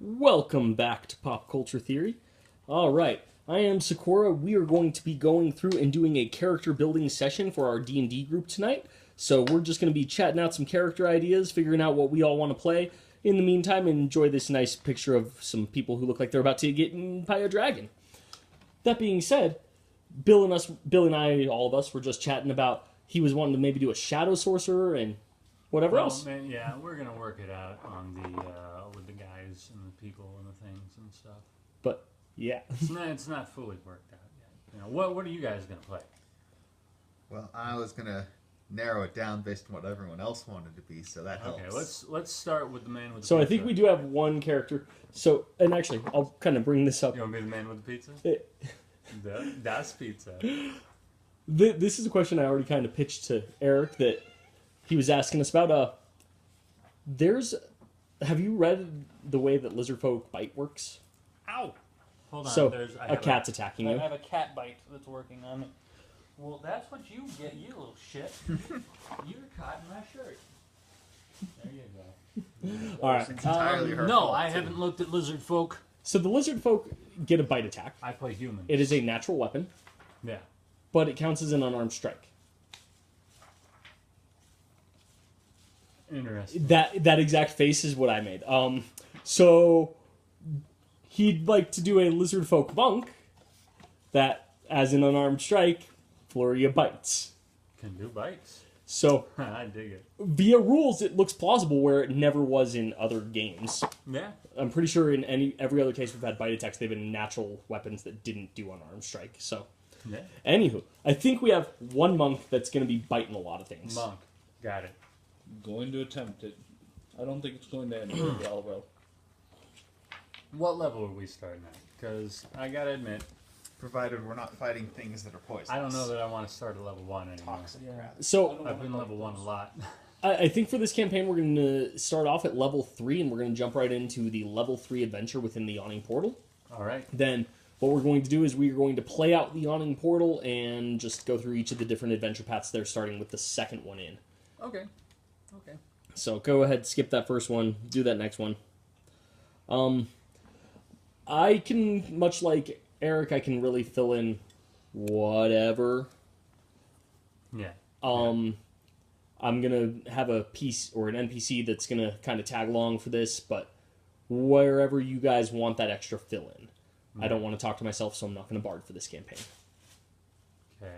Welcome back to Pop Culture Theory. Alright, I am Sakura. We are going to be going through and doing a character building session for our D&D group tonight. So we're just going to be chatting out some character ideas, figuring out what we all want to play. In the meantime, enjoy this nice picture of some people who look like they're about to get eaten by a dragon. That being said, Bill and I, all of us, were just chatting about he was wanting to maybe do a shadow sorcerer and whatever else. Man, yeah, we're gonna work it out on the with the guys and the people and the things and stuff. But yeah, it's not fully worked out yet. You know, what are you guys gonna play? Well, I was gonna narrow it down based on what everyone else wanted to be, so that helps. Okay, let's start with the man with the so pizza. I think we do have one character. So, and actually, I'll kind of bring this up. You want to be the man with the pizza? Das pizza. This is a question I already kind of pitched to Eric that he was asking us about. Have you read the way that lizard folk bite works? Ow! Hold on. So a cat's attacking you. I have a cat bite that's working on me. Well, that's what you get, you little shit. You're caught in my shirt. There you go. All right. It's entirely her No, fault, I too. haven't looked at lizard folk. So the lizard folk get a bite attack. I play humans. It is a natural weapon, Yeah. but it counts as an unarmed strike. Interesting. That exact face is what I made. So he'd like to do a lizard folk monk that, as an unarmed strike, flurry of bites. Can do bites. So I dig it. via rules, it looks plausible where it never was in other games. Yeah. I'm pretty sure in every other case we've had bite attacks, they've been natural weapons that didn't do unarmed strike. So, Yeah. anywho, I think we have one monk that's going to be biting a lot of things. Monk. Got it. Going to attempt it. I don't think it's going to end very well, though. What level are we starting at? Because I gotta admit, Provided we're not fighting things that are poisonous. I don't know that I want to start at level 1 anymore. Toxic Yeah. crap. So I've been level 1 a lot. I think for this campaign, we're going to start off at level 3, and we're going to jump right into the level 3 adventure within the Yawning Portal. All right. Then what we're going to do is we are going to play out the Yawning Portal and just go through each of the different adventure paths there, starting with the second one in. Okay. Okay. So go ahead, skip that first one, do that next one. I can, much like Eric, I can really fill in whatever. Yeah. I'm going to have a piece or an NPC that's going to kind of tag along for this, but wherever you guys want that extra fill in. I don't want to talk to myself, so I'm not going to bard for this campaign. Okay.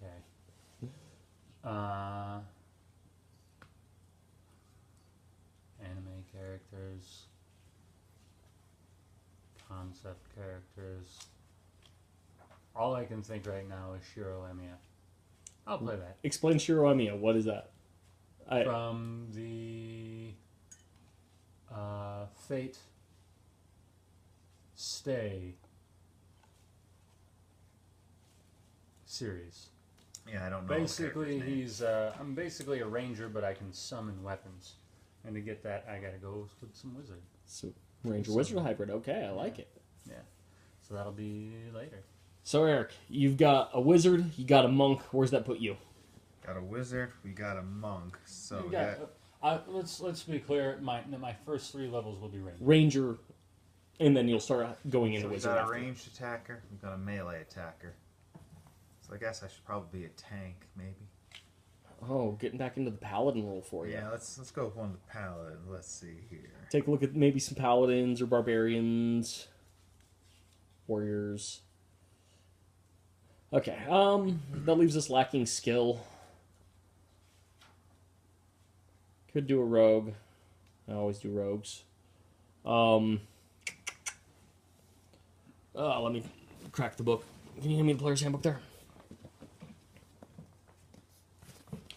Okay. Anime characters. Concept characters. All I can think right now is Shiro Emiya. I'll play that. Explain Shiro Emiya. What is that? From the Fate Stay series. Yeah, I don't know. Basically, I'm basically a ranger, but I can summon weapons. And to get that, I gotta go with some wizard. So, Ranger Wizard hybrid. Okay, I like it. Yeah. So that'll be later. So, Eric, you've got a wizard, you got a monk. Where's that put you? Got a wizard, we got a monk. So You got- let's be clear. My first 3 levels will be ranger. Ranger, and then you'll start going into we wizard got a after. ranged attacker, we got a melee attacker. So I guess I should probably be a tank, maybe. Oh, getting back into the paladin role for you. Yeah, let's go with one of the paladin. Let's see here. Take a look at maybe some paladins or barbarians, warriors. Okay, that leaves us lacking skill. Could do a rogue. I always do rogues. Let me crack the book. Can you hand me the player's handbook there?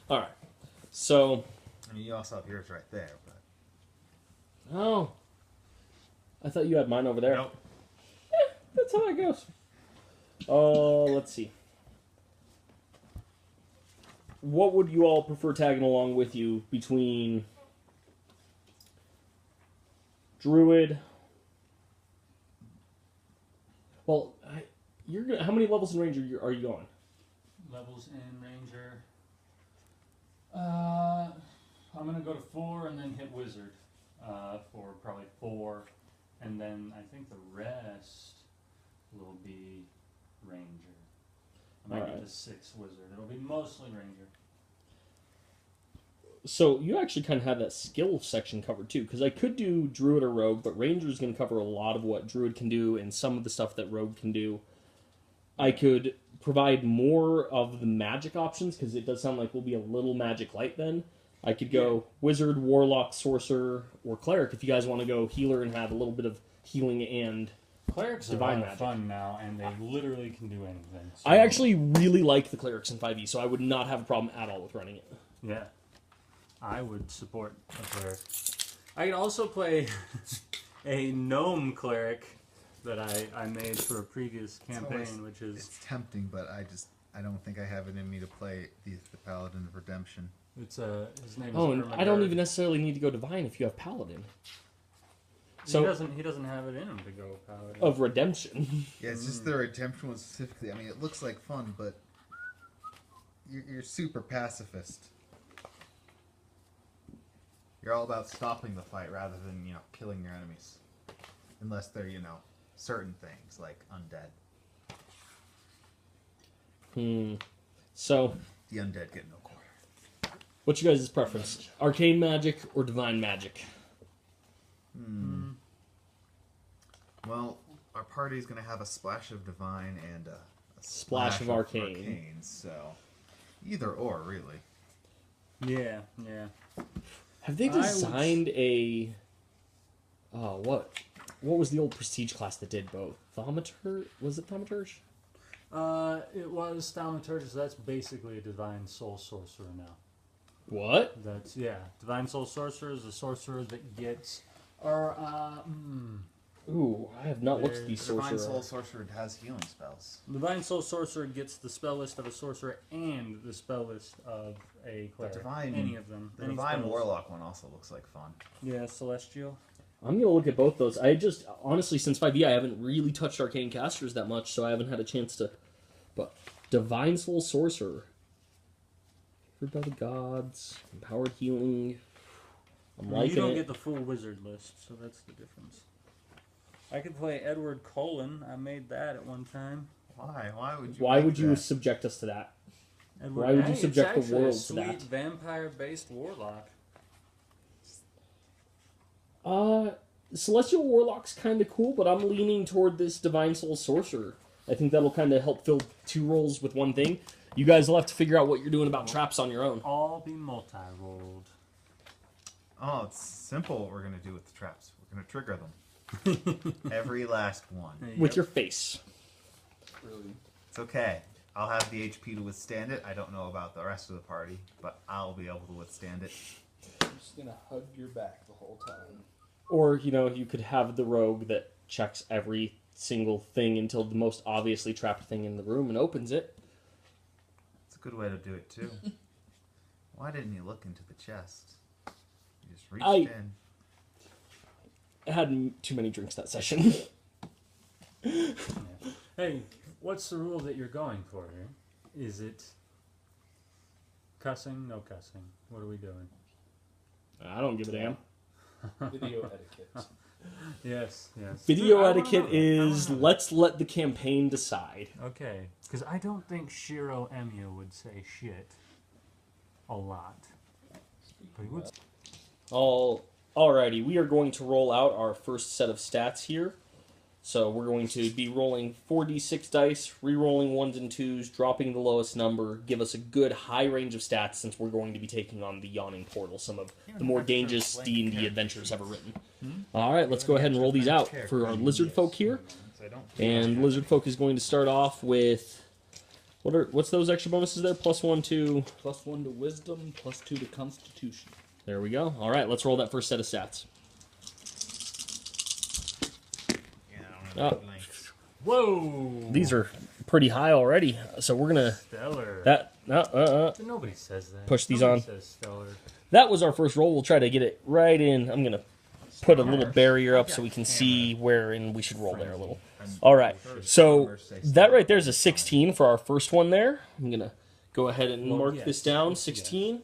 Alright, so... I mean, you also have yours right there, but... Oh. I thought you had mine over there. Nope. That's how it goes. Let's see. What would you all prefer tagging along with you between Druid? Well, how many levels in Ranger are you going? Levels in ranger. I'm gonna go to 4 and then hit wizard for probably 4, and then I think the rest will be ranger. I might get the 6 wizard. It'll be mostly ranger. So you actually kind of have that skill section covered too, because I could do druid or rogue, but ranger is going to cover a lot of what druid can do and some of the stuff that rogue can do. I could provide more of the magic options, because it does sound like we'll be a little magic light then. I could go wizard, warlock, sorcerer, or cleric if you guys want to go healer and have a little bit of healing and Clerics divine are magic. fun now, and they literally can do anything. So. I actually really like the clerics in 5e, so I would not have a problem at all with running it. Yeah. I would support a cleric. I can also play a gnome cleric that I made for a previous campaign, which is... It's tempting, but I don't think I have it in me to play the Paladin of Redemption. It's his name is And Ermengarde. I don't even necessarily need to go divine if you have paladin. So He doesn't have it in him to go paladin. of redemption. Yeah, it's just the Redemption one specifically. I mean, it looks like fun, but you're super pacifist. You're all about stopping the fight rather than, killing your enemies. Unless they're, certain things, like undead. So, The undead get no quarter. what's your guys' preference? Arcane magic or divine magic? Well, our party's going to have a splash of divine and a Splash of arcane. So, either or, really. Yeah. Have they designed a... Oh, what? What was the old prestige class that did both? Thaumaturge? Was it Thaumaturge? It was Thaumaturge. That's basically a divine soul sorcerer now. What? That's divine soul sorcerer is a sorcerer that gets Ooh, I have not looked at these Divine sorcerer. Soul Sorcerer has healing spells. divine soul sorcerer gets the spell list of a sorcerer and the spell list of a cleric. Any of them. The Any Divine spells. Warlock one also looks like fun. Yeah, celestial. I'm going to look at both those. I just, honestly, since 5e, I haven't really touched arcane casters that much, so I haven't had a chance to. But Divine Soul Sorcerer. Favored by the gods. Empowered healing. I'm liking You don't it. get the full wizard list, so that's the difference. I could play Edward Cullen. I made that at one time. Why? Why would you? Why make would you that? subject us to that? Edward, Why would you it's subject the actually world a to sweet that? vampire-based warlock. Celestial Warlock's kind of cool, but I'm leaning toward this Divine Soul Sorcerer. I think that'll kind of help fill 2 roles with one thing. You guys will have to figure out what you're doing about traps on your own. All be multi-rolled. Oh, it's simple what we're going to do with the traps. We're going to trigger them. Every last one. With your face. Really. It's okay. I'll have the HP to withstand it. I don't know about the rest of the party, but I'll be able to withstand it. I'm just gonna hug your back the whole time. Or, you could have the rogue that checks every single thing until the most obviously trapped thing in the room and opens it. It's a good way to do it, too. Why didn't you look into the chest? You just reached in. I had too many drinks that session. Hey, what's the rule that you're going for here? Is it cussing? No cussing. What are we doing? I don't give a damn. Video etiquette. Yes. Video I wanna etiquette know that. I wanna is know that. let's let the campaign decide. Okay, because I don't think Shiro Emu would say shit a lot. But he would. Alrighty, we are going to roll out our first set of stats here. So we're going to be rolling 4d6 dice, re-rolling 1s and 2s, dropping the lowest number, give us a good high range of stats since we're going to be taking on the Yawning Portal, some of the more dangerous D&D adventures ever written. Alright, let's go ahead and roll these out for our lizard folk here. And lizard folk is going to start off with... What's those extra bonuses there? +1 to... +1 to wisdom, +2 to constitution. There we go. Alright, let's roll that first set of stats. Oh, Whoa! these are pretty high already, so we're gonna stellar. Nobody says that. Push these Nobody on. Says stellar. That was our first roll. We'll try to get it right in. I'm gonna put a little barrier up so we can see where and we should roll there a little. All right, so that right there is a 16 for our first one there. I'm gonna go ahead and mark this down, 16,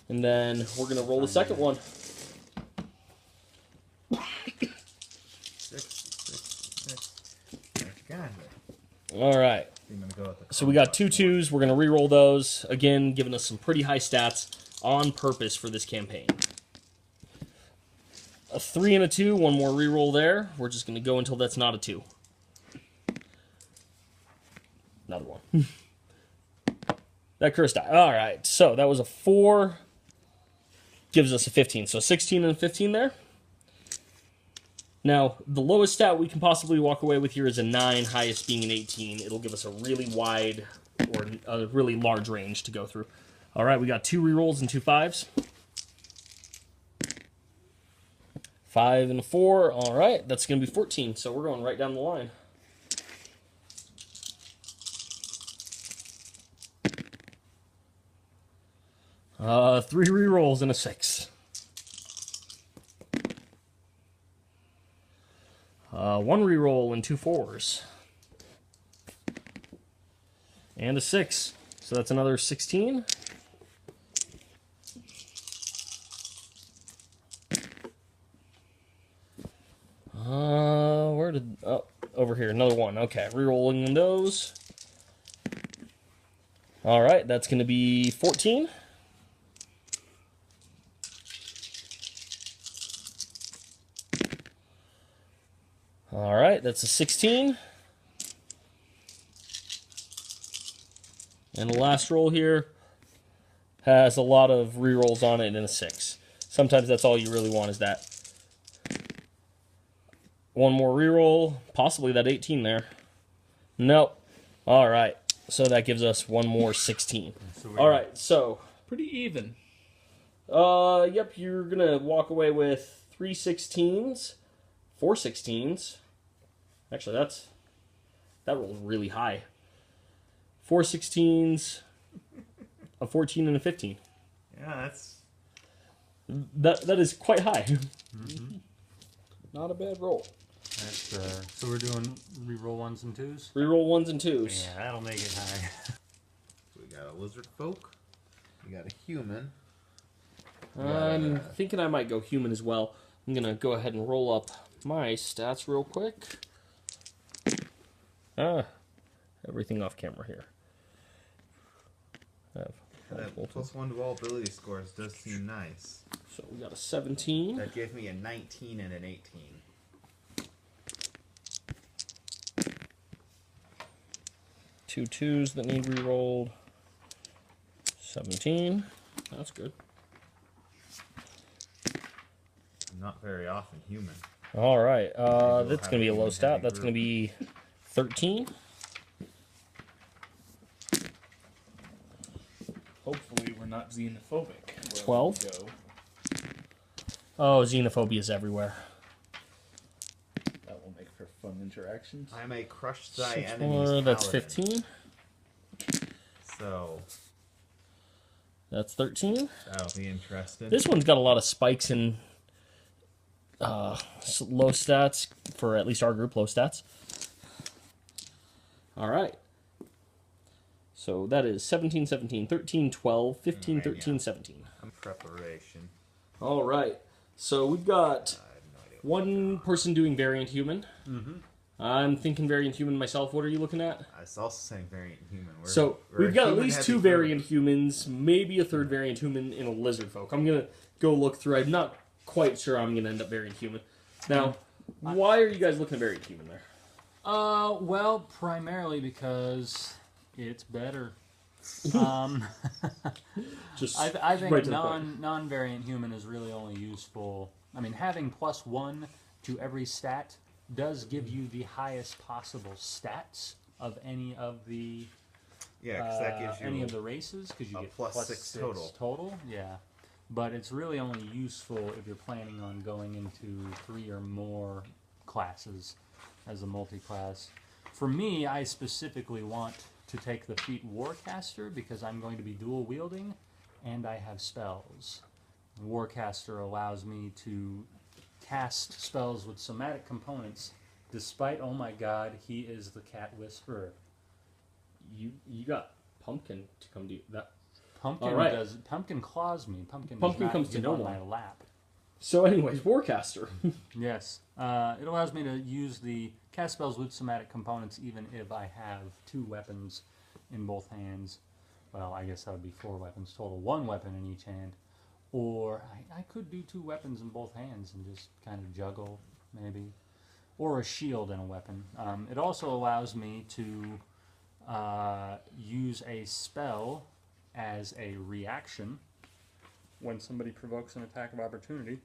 and then we're gonna roll the second one. All right. I'm gonna go with the So we got 2 2s. We're going to re-roll those. Again, giving us some pretty high stats on purpose for this campaign. A 3 and a 2. One more re-roll there. We're just going to go until that's not a 2. Another one. That curse die. All right. So that was a 4. Gives us a 15. So 16 and 15 there. Now, the lowest stat we can possibly walk away with here is a 9, highest being an 18. It'll give us a really wide or a really large range to go through. All right, we got 2 rerolls and 2 5s. 5 and a 4. All right, that's going to be 14, so we're going right down the line. Three rerolls and a 6. One reroll and 2 4s. And a 6. So that's another 16. Where did... Oh, over here. Another 1. Okay, rerolling those. Alright, that's going to be 14. Alright, that's a 16. And the last roll here has a lot of rerolls on it and a 6. Sometimes that's all you really want is that. One more reroll, possibly that 18 there. Nope. Alright, so that gives us one more 16. Alright, so... Pretty even. Yep, you're gonna walk away with 3 16s, 4 16s. Actually, that rolled really high. 4 16s, a 14 and a 15. Yeah, That is quite high. Mm-hmm. Not a bad roll. That's, so we're doing reroll 1s and 2s? Reroll 1s and 2s. Yeah, that'll make it high. we got a lizard folk. We got a human. I'm thinking I might go human as well. I'm gonna go ahead and roll up my stats real quick. Everything off camera here. That +1 to all ability scores does seem nice. So we got a 17. That gave me a 19 and an 18. 2 2s that need re-rolled. 17. That's good. I'm not very often human. All right. we'll That's have going to be a a low human stat. heavy That's going to be 13. Hopefully we're not xenophobic. wherever 12. we go. Oh, xenophobia is everywhere. That will make for fun interactions. I may crush thy 6 enemies. more, that's paladin. 15. So That's 13. that'll be interesting. This one's got a lot of spikes in low stats, for at least our group, low stats. All right. So that is 17, 17, 13, 12, 15, Right, 13, yeah. 17. Preparation. All right. So we've got I have no idea. one person doing variant human. Mm-hmm. I'm thinking variant human myself. What are you looking at? I was also saying variant human. So we're we've a got at human least heavy 2 group. variant humans, maybe a 3rd variant human, and a lizard folk. I'm gonna go look through. I'm not quite sure I'm gonna end up variant human. Now, why are you guys looking at variant human there? Well, primarily because it's better. Just I think right to the point. non-variant human is really only useful. I mean, having +1 to every stat does give you the highest possible stats of any of the Yeah, because that gives you any of the races, because you a get +6 total. Total, yeah. But it's really only useful if you're planning on going into 3 or more classes as a multi-class. For me, I specifically want to take the feat Warcaster because I'm going to be dual wielding and I have spells. Warcaster allows me to cast spells with somatic components despite, oh my god, he is the cat whisperer. You got Pumpkin to come do that. Pumpkin All right. Pumpkin claws me. Pumpkin Pumpkin does not comes to get no on one. my lap. So anyways, Warcaster. Yes. It allows me to use the cast spells with somatic components even if I have 2 weapons in both hands. Well, I guess that would be 4 weapons total. 1 weapon in each hand. Or I could do 2 weapons in both hands and just kind of juggle, maybe. Or a shield and a weapon. It also allows me to use a spell as a reaction when somebody provokes an attack of opportunity,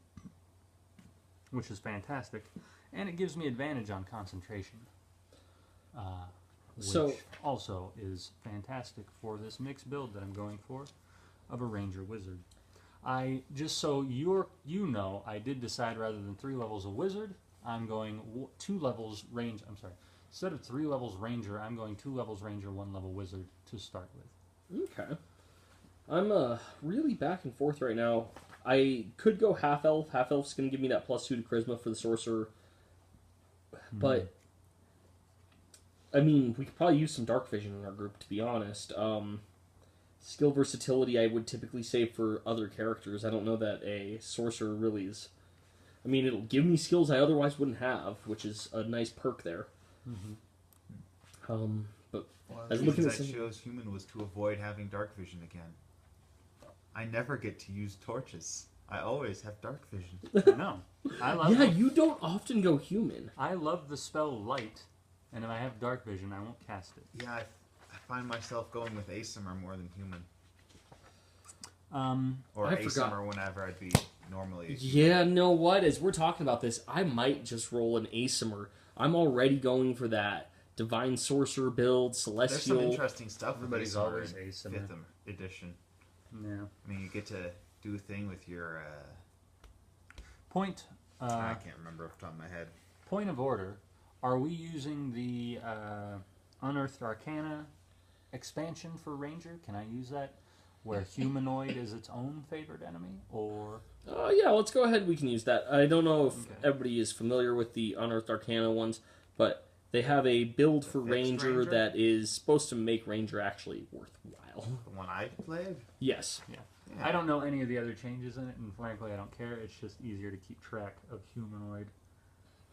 which is fantastic. And it gives me advantage on concentration, which So- also is fantastic for this mixed build that I'm going for of a ranger wizard. Just so you know, I did decide rather than 3 levels of wizard, I'm going 2 levels range. I'm sorry. Instead of 3 levels ranger, I'm going 2 levels ranger, 1 level wizard to start with. Okay. I'm really back and forth right now. I could go half elf. Half elf's gonna give me that +2 to charisma for the sorcerer. But I mean, we could probably use some dark vision in our group, to be honest. Skill versatility I would typically save for other characters. I don't know that a sorcerer really is. I mean, it'll give me skills I otherwise wouldn't have, which is a nice perk there. But One of I was the looking reasons at I some- chose human was to avoid having dark vision again. I never get to use torches. I always have dark vision. No, I love. yeah, you don't often go human. I love the spell light, and if I have dark vision, I won't cast it. Yeah, I find myself going with Asimar more than human. Or I forgot. Asimar whenever I'd be normally. Yeah, know what? As we're talking about this, I might just roll an Asimar. I'm already going for that Divine Sorcerer build, There's some Celestial. interesting stuff with Everybody's Asimar always in Asimar. 5th edition. Yeah. I mean, you get to do a thing with your. Point. I can't remember off the top of my head. Point of order. Are we using the Unearthed Arcana expansion for Ranger? Can I use that? Where humanoid is its own favored enemy, or Oh, yeah, let's go ahead. We can use that. I don't know if Okay. everybody is familiar with the Unearthed Arcana ones, but they have a build for Fixed Ranger Ranger? that is supposed to make Ranger actually worthwhile. The one I played? Yes. yeah. Yeah. I don't know any of the other changes in it, and frankly, I don't care. It's just easier to keep track of humanoid.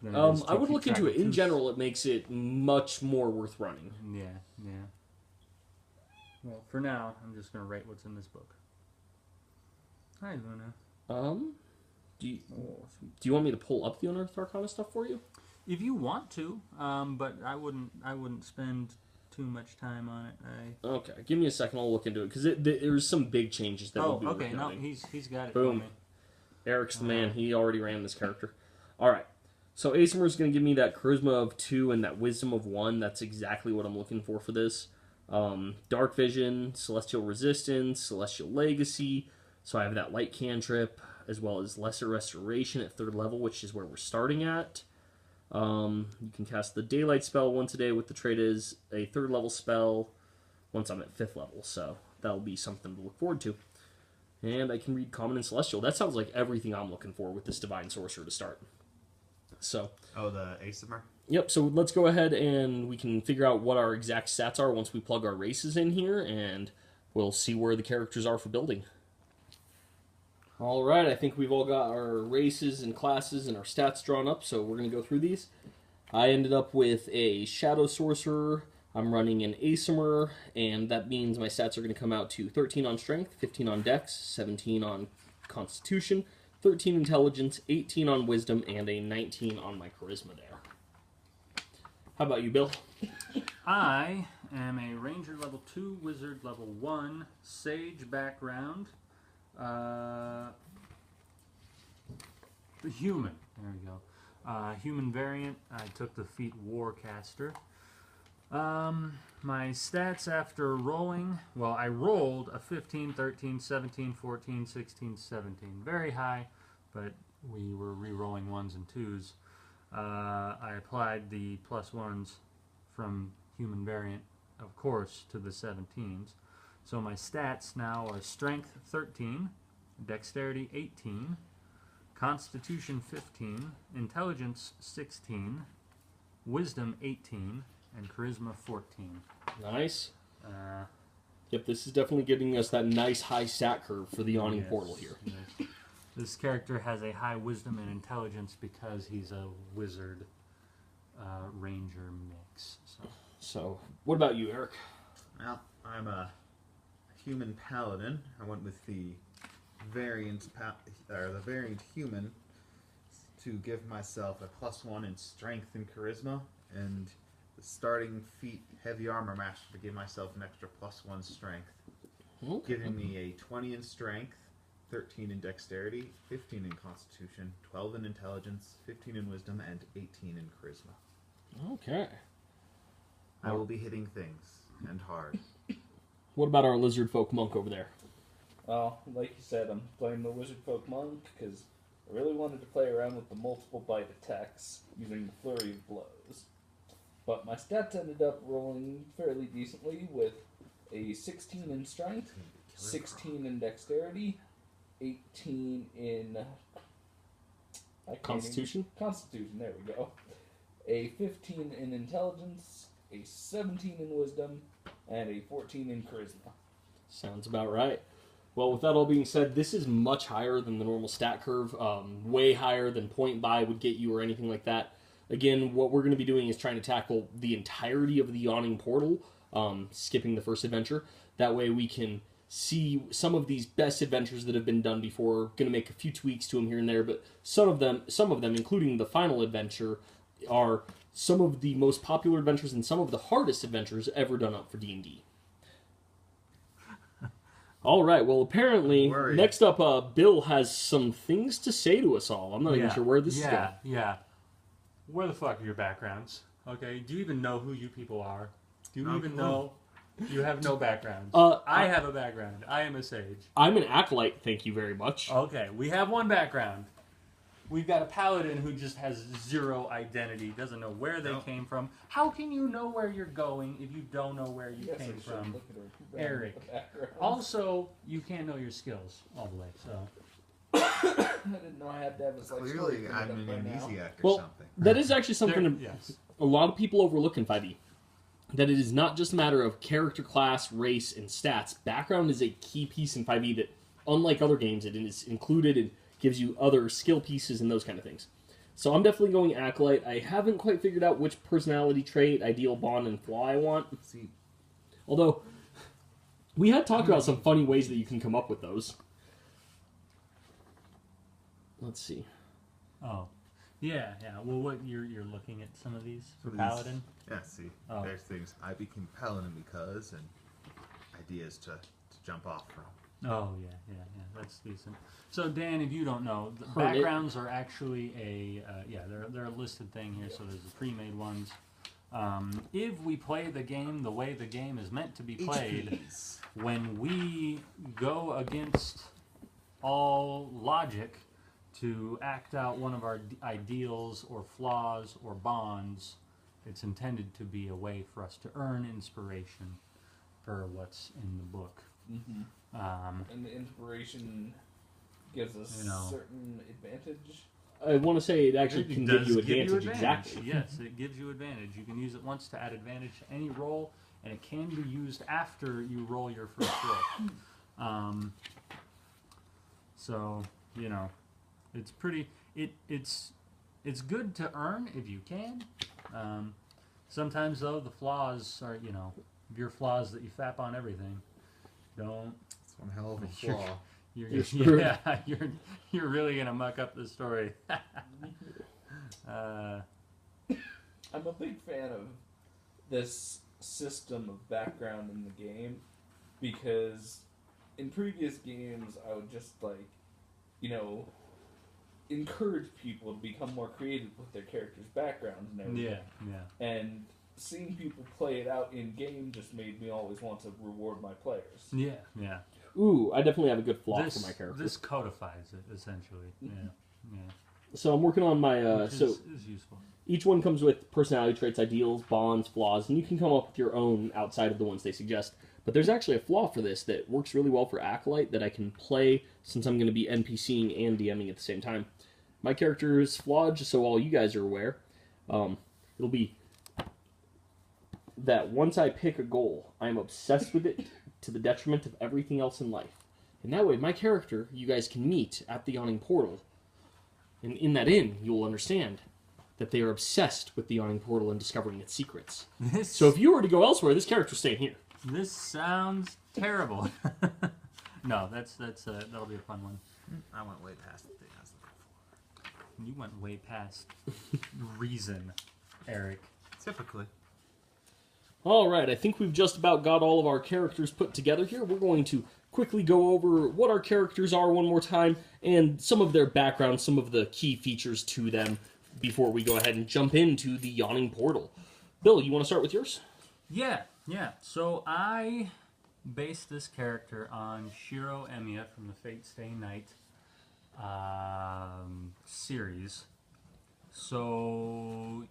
Than it is to I would keep look track into of it. In who's- general, it makes it much more worth running. Yeah, yeah. Well, for now, I'm just gonna write what's in this book. Hi, Luna. Do you want me to pull up the Unearthed Arcana stuff for you? If you want to, but I wouldn't spend too much time on it. Okay, give me a second. I'll look into it because there's some big changes that will be okay. worth No, noting. he's got it. Boom. For me. Eric's the man. He already ran this character. All right. So Asimar's going to give me that charisma of 2 and that wisdom of 1. That's exactly what I'm looking for this. Dark vision, celestial resistance, celestial legacy. So I have that light cantrip as well as lesser restoration at 3rd level, which is where we're starting at. You can cast the daylight spell once a day with the trait as a 3rd level spell once I'm at 5th level. So that'll be something to look forward to. And I can read Common and Celestial. That sounds like everything I'm looking for with this Divine Sorcerer to start. So, Oh, the Asimar? yep, so let's go ahead and we can figure out what our exact stats are once we plug our races in here, and we'll see where the characters are for building. All right, I think we've all got our races and classes and our stats drawn up, so we're going to go through these. I ended up with a Shadow Sorcerer. I'm running an Asimar, and that means my stats are going to come out to 13 on Strength, 15 on Dex, 17 on Constitution, 13 Intelligence, 18 on Wisdom, and a 19 on my Charisma there. How about you, Bill? I am a Ranger level 2, Wizard level 1, Sage background, human. There we go. Human variant. I took the feat Warcaster. My stats after rolling, well, I rolled a 15, 13, 17, 14, 16, 17. Very high, but we were re-rolling 1s and 2s. I applied the +1s from human variant, of course, to the 17s. So my stats now are Strength 13, Dexterity 18, Constitution 15, Intelligence 16, Wisdom 18, and Charisma 14. Nice. Uh, Yep, this is definitely getting us that nice high stat curve for the Yawning yes, Portal here. yes. This character has a high wisdom and intelligence because he's a wizard ranger mix. So, what about you, Eric? Well, I'm a human paladin. I went with the variant human to give myself a +1 in strength and charisma, and the starting feat heavy armor master to give myself an extra +1 strength, giving me a 20 in strength, 13 in dexterity, 15 in constitution, 12 in intelligence, 15 in wisdom, and 18 in charisma. Okay. I will be hitting things, and hard. What about our lizard folk monk over there? Well, like you said, I'm playing the Wizard Folk Monk because I really wanted to play around with the multiple bite attacks using the flurry of blows. But my stats ended up rolling fairly decently with a 16 in strength, 16 in dexterity, 18 in Constitution? Constitution, there we go. A 15 in intelligence, a 17 in wisdom, and a 14 in charisma. Sounds about right. Well, with that all being said, this is much higher than the normal stat curve, way higher than point buy would get you or anything like that. Again, what we're going to be doing is trying to tackle the entirety of the Yawning Portal, skipping the first adventure. That way we can see some of these best adventures that have been done before. Going to make a few tweaks to them here and there, but some of them, including the final adventure, are some of the most popular adventures and some of the hardest adventures ever done up for D&D. All right, well, apparently, next up, Bill has some things to say to us all. I'm not even sure where this is going. Yeah. Where the fuck are your backgrounds? Okay, do you even know who you people are? Do you even know? You have no backgrounds. I have a background. I am a sage. I'm an acolyte, thank you very much. Okay, we have one background. We've got a paladin who just has zero identity, doesn't know where they came from. How can you know where you're going if you don't know where you came from? Eric. Also, you can't know your skills all the way, so... I didn't know I had to have a Clearly, I'm an amnesiac well, something. that is actually something yes. a lot of people overlook in 5e. That it is not just a matter of character class, race, and stats. Background is a key piece in 5e that, unlike other games, it is included and gives you other skill pieces and those kind of things. So I'm definitely going Acolyte. I haven't quite figured out which personality trait, ideal, bond, and flaw I want. See, although, we had talked about some funny ways that you can come up with those. Let's see. Oh. Yeah. Well, what you're looking at some of these for Paladin? Yeah, see, there's things. I became Paladin because, and ideas to jump off from. Oh, yeah, that's decent. So, Dan, if you don't know, the backgrounds are actually they're a listed thing here, so there's the pre-made ones. If we play the game the way the game is meant to be played, when we go against all logic to act out one of our ideals or flaws or bonds, it's intended to be a way for us to earn inspiration for what's in the book. Mm-hmm. And the inspiration gives us certain advantage. I want to say it actually can give you advantage, exactly. Yes, it gives you advantage. You can use it once to add advantage to any roll, and it can be used after you roll your first roll. So, it's pretty. It's good to earn if you can. Sometimes though, the flaws are your flaws that you fap on everything. Don't. It's one hell of a flaw. You're screwed. Yeah, you're really gonna muck up the story. I'm a big fan of this system of background in the game because in previous games I would just encourage people to become more creative with their characters' backgrounds and everything. Yeah. And seeing people play it out in game just made me always want to reward my players. Yeah. Ooh, I definitely have a good flaw for my character. This codifies it essentially. Yeah. So I'm working on my Which is useful. Each one comes with personality traits, ideals, bonds, flaws, and you can come up with your own outside of the ones they suggest. But there's actually a flaw for this that works really well for Acolyte that I can play since I'm going to be NPCing and DMing at the same time. My character is flawed, just so all you guys are aware. It'll be that once I pick a goal, I'm obsessed with it to the detriment of everything else in life. And that way, my character, you guys can meet at the Yawning Portal. And in that inn, you will understand that they are obsessed with the Yawning Portal and discovering its secrets. So if you were to go elsewhere, this character's staying here. This sounds terrible. No, that'll be a fun one. I went way past the thing I was looking for. You went way past reason, Eric. Typically. All right, I think we've just about got all of our characters put together here. We're going to quickly go over what our characters are one more time and some of their background, some of the key features to them before we go ahead and jump into the Yawning Portal. Bill, you want to start with yours? Yeah. So I based this character on Shiro Emiya from the Fate Stay Night series. So,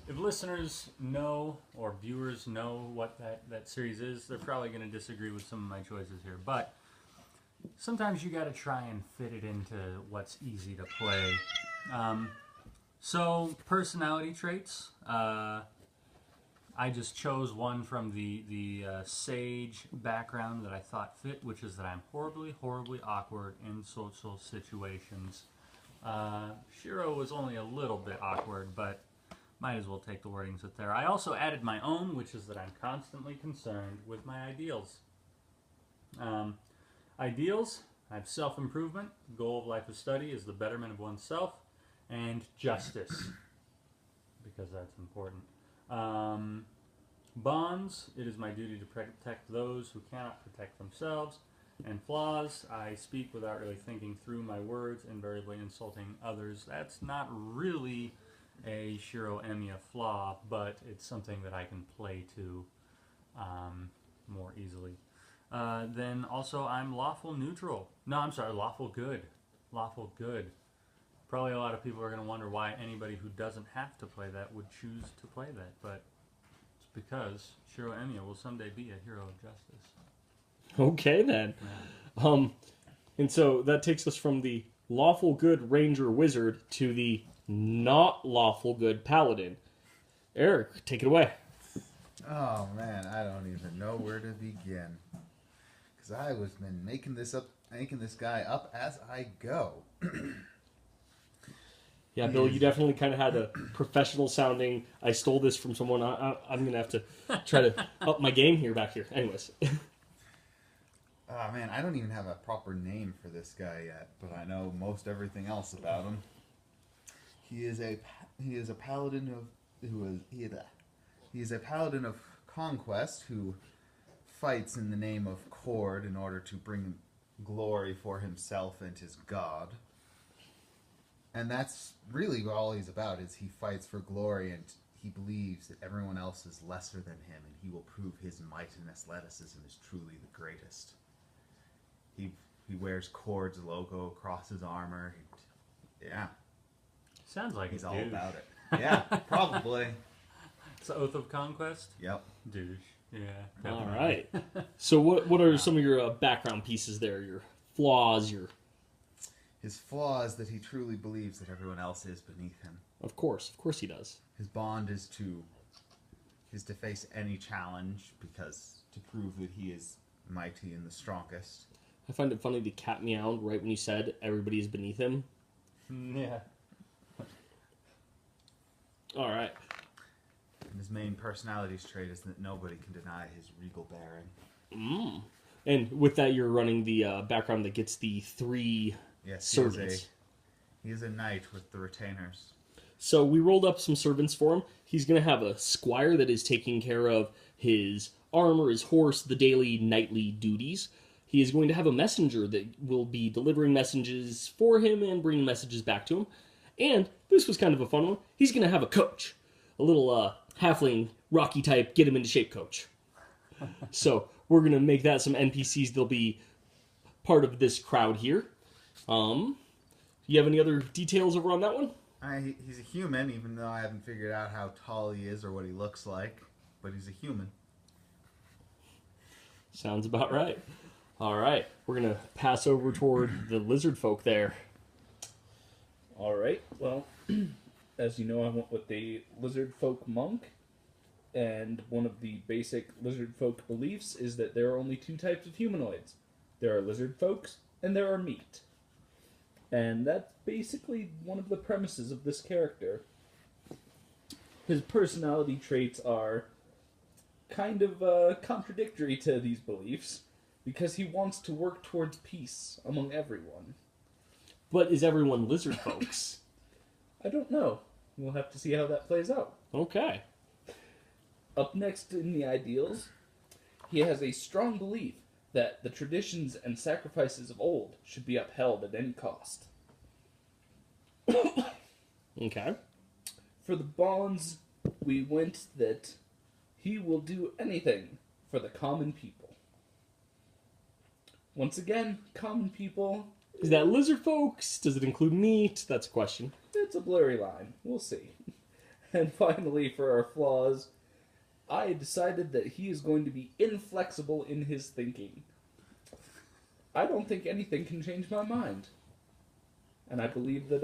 if listeners know or viewers know what that series is, they're probably going to disagree with some of my choices here. But sometimes you got to try and fit it into what's easy to play. So personality traits. I just chose one from the sage background that I thought fit, which is that I'm horribly, horribly awkward in social situations. Shiro was only a little bit awkward, but might as well take the wordings with there. I also added my own, which is that I'm constantly concerned with my ideals. Ideals, I have self-improvement. The goal of life is study is the betterment of oneself, and justice, because that's important. Bonds, it is my duty to protect those who cannot protect themselves. And flaws, I speak without really thinking through my words, invariably insulting others. That's not really a Shiro Emiya flaw, but it's something that I can play to more easily. Then also I'm lawful neutral. No, I'm sorry, lawful good. Lawful good. Probably a lot of people are going to wonder why anybody who doesn't have to play that would choose to play that, but it's because Shiro Emiya will someday be a hero of justice. Okay, then. Yeah. And so that takes us from the lawful good ranger wizard to the not lawful good paladin. Eric, take it away. Oh man, I don't even know where to begin. Because I was been making this guy up as I go. Yeah, Bill, you definitely kind of had a professional sounding, I stole this from someone. I'm going to have to try to up my game here back here. Anyways. Oh man, I don't even have a proper name for this guy yet, but I know most everything else about him. He is a paladin of conquest who fights in the name of Cord in order to bring glory for himself and his god. And that's really all he's about, is he fights for glory, and he believes that everyone else is lesser than him, and he will prove his might and athleticism is truly the greatest. He wears Cord's logo across his armor. Yeah. Sounds like He's a all douche. about it. Yeah, probably. It's the Oath of Conquest? Yep. Douche. Yeah. All definitely. right. So what are some of your background pieces there? Your flaws, your... His flaw is that he truly believes that everyone else is beneath him. Of course he does. His bond is to face any challenge because to prove that he is mighty and the strongest. I find it funny the cat meowed right when you said everybody is beneath him. Yeah. All right. And his main personality trait is that nobody can deny his regal bearing. And with that, you're running the background that gets the 3 Yes, servants. he is a knight with the retainers. So we rolled up some servants for him. He's going to have a squire that is taking care of his armor, his horse, the daily, nightly duties. He is going to have a messenger that will be delivering messages for him and bringing messages back to him. And this was kind of a fun one. He's going to have a coach. A little halfling, Rocky type, get him into shape coach. So we're going to make that some NPCs. They'll be part of this crowd here. You have any other details over on that one? He's a human, even though I haven't figured out how tall he is or what he looks like. But he's a human. Sounds about right. All right, we're going to pass over toward the lizard folk there. All right. Well, as you know, I went with the lizard folk monk. And one of the basic lizard folk beliefs is that there are only two types of humanoids. There are lizard folks, and there are meat. And that's basically one of the premises of this character. His personality traits are kind of contradictory to these beliefs, because he wants to work towards peace among everyone. But is everyone lizard folks? I don't know. We'll have to see how that plays out. Okay. Up next in the ideals, he has a strong belief that the traditions and sacrifices of old should be upheld at any cost. Okay. For the bonds, we went that he will do anything for the common people. Once again, common people... Is that lizard folks? Does it include meat? That's a question. It's a blurry line. We'll see. And finally, for our flaws, I decided that he is going to be inflexible in his thinking. I don't think anything can change my mind. And I believe that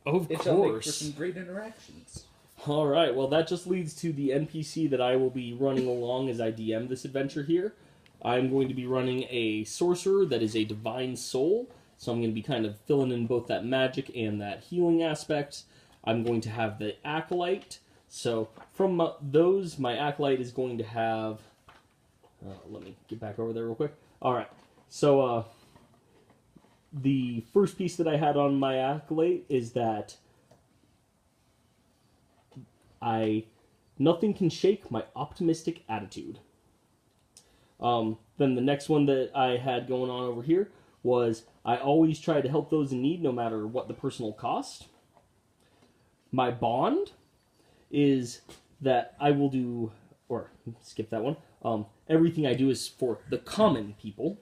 Of it shall make for course. some great interactions. All right, well, that just leads to the NPC that I will be running along as I DM this adventure here. I'm going to be running a sorcerer that is a divine soul, so I'm going to be kind of filling in both that magic and that healing aspect. I'm going to have the acolyte. So from those, my acolyte is going to have... let me get back over there real quick. All right, so the first piece that I had on my acolyte is that nothing can shake my optimistic attitude. Then the next one that I had going on over here was I always try to help those in need no matter what the personal cost. My bond is that I will do, or skip that one, everything I do is for the common people.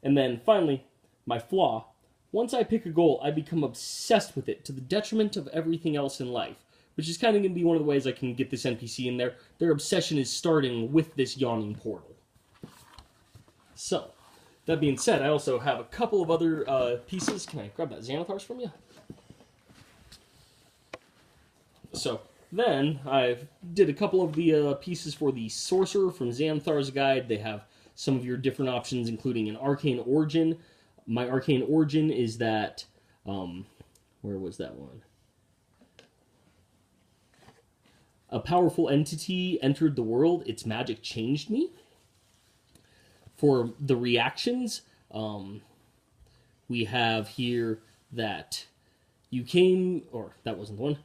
And then finally, my flaw, once I pick a goal, I become obsessed with it to the detriment of everything else in life. Which is kind of going to be one of the ways I can get this NPC in there. Their obsession is starting with this Yawning Portal. So, that being said, I also have a couple of other pieces. Can I grab that Xanathars from you? So, then I did a couple of the pieces for the Sorcerer from Xanathar's Guide. They have some of your different options, including an Arcane Origin. My Arcane Origin is that... where was that one? A powerful entity entered the world. Its magic changed me. For the reactions, we have here that you came... Or, that wasn't the one.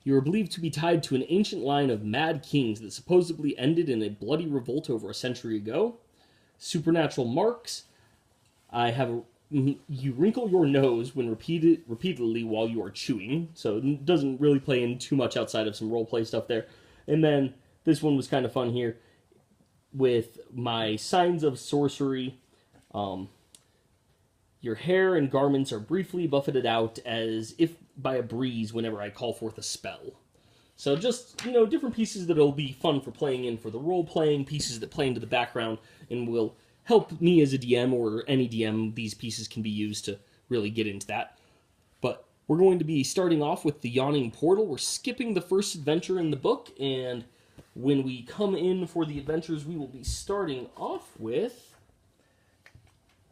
You are believed to be tied to an ancient line of mad kings that supposedly ended in a bloody revolt over a century ago. Supernatural marks. I have... You wrinkle your nose when repeatedly while you are chewing, so it doesn't really play in too much outside of some roleplay stuff there. And then this one was kind of fun here with my signs of sorcery. Your hair and garments are briefly buffeted out as if by a breeze whenever I call forth a spell. So just, different pieces that'll be fun for playing in for the role-playing, pieces that play into the background, and will help me as a DM or any DM. These pieces can be used to really get into that. But we're going to be starting off with the Yawning Portal. We're skipping the first adventure in the book, and when we come in for the adventures, we will be starting off with...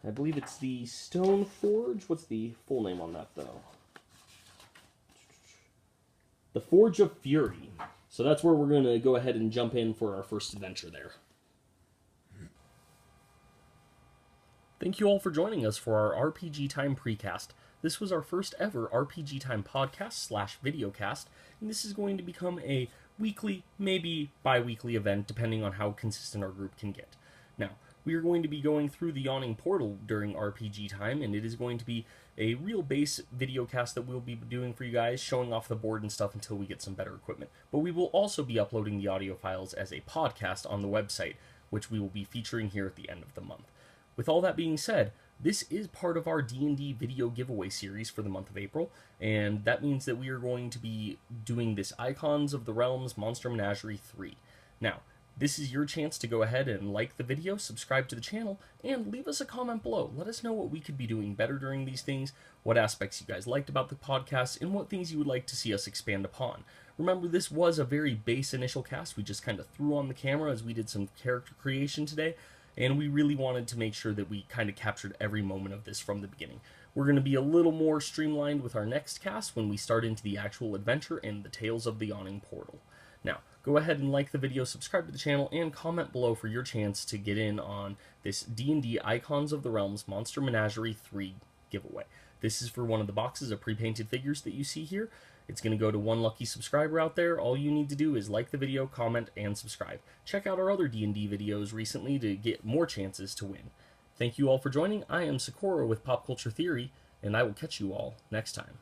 I believe it's the Stone Forge. What's the full name on that, though? The Forge of Fury. So that's where we're going to go ahead and jump in for our first adventure there. Thank you all for joining us for our RPG Time PreCast. This was our first ever RPG Time podcast / videocast, and this is going to become a weekly, maybe bi-weekly event, depending on how consistent our group can get. Now, we are going to be going through the Yawning Portal during RPG Time, and it is going to be a real base videocast that we'll be doing for you guys, showing off the board and stuff until we get some better equipment. But we will also be uploading the audio files as a podcast on the website, which we will be featuring here at the end of the month. With all that being said, this is part of our D&D video giveaway series for the month of April, and that means that we are going to be doing this Icons of the Realms Monster Menagerie 3. Now, this is your chance to go ahead and like the video, subscribe to the channel, and leave us a comment below. Let us know what we could be doing better during these things, what aspects you guys liked about the podcast, and what things you would like to see us expand upon. Remember, this was a very base initial cast we just kind of threw on the camera as we did some character creation today, and we really wanted to make sure that we kind of captured every moment of this from the beginning. We're going to be a little more streamlined with our next cast when we start into the actual adventure and the Tales of the Yawning Portal. Now, go ahead and like the video, subscribe to the channel, and comment below for your chance to get in on this D&D Icons of the Realms Monster Menagerie 3 giveaway. This is for one of the boxes of pre-painted figures that you see here. It's going to go to one lucky subscriber out there. All you need to do is like the video, comment, and subscribe. Check out our other D&D videos recently to get more chances to win. Thank you all for joining. I am Sakura with Pop Culture Theory, and I will catch you all next time.